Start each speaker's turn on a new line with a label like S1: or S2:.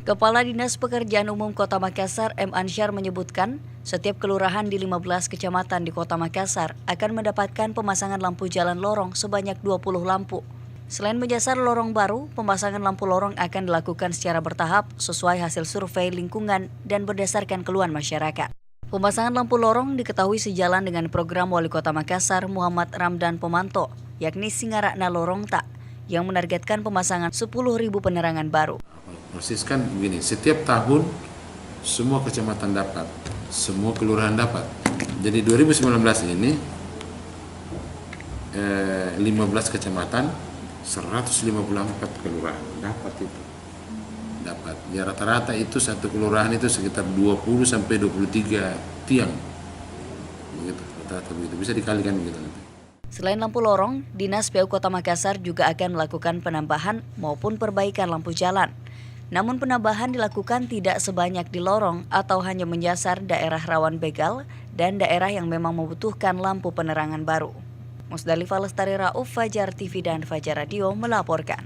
S1: Kepala Dinas Pekerjaan Umum Kota Makassar, M. Ansyar menyebutkan, setiap kelurahan di 15 kecamatan di Kota Makassar akan mendapatkan pemasangan lampu jalan lorong sebanyak 20 lampu. Selain menyasar lorong baru, pemasangan lampu lorong akan dilakukan secara bertahap sesuai hasil survei lingkungan dan berdasarkan keluhan masyarakat. Pemasangan lampu lorong diketahui sejalan dengan program Wali Kota Makassar Muhammad Ramdan Pomanto, yakni Singarakna Lorong Tak, yang menargetkan pemasangan 10.000 penerangan baru.
S2: Proses kan begini, setiap tahun semua kecamatan dapat, semua kelurahan dapat. Jadi 2019 ini 15 kecamatan, 154 kelurahan dapat itu. Dapat. Ya rata-rata itu satu kelurahan itu sekitar 20 sampai 23 tiang. Begitu, rata-rata begitu. Bisa dikalikan begitu nanti.
S1: Selain lampu lorong, Dinas PU Kota Makassar juga akan melakukan penambahan maupun perbaikan lampu jalan. Namun penambahan dilakukan tidak sebanyak di lorong atau hanya menyasar daerah rawan begal dan daerah yang memang membutuhkan lampu penerangan baru. Musdalifah Lestari Rauf, Fajar TV dan Fajar Radio melaporkan.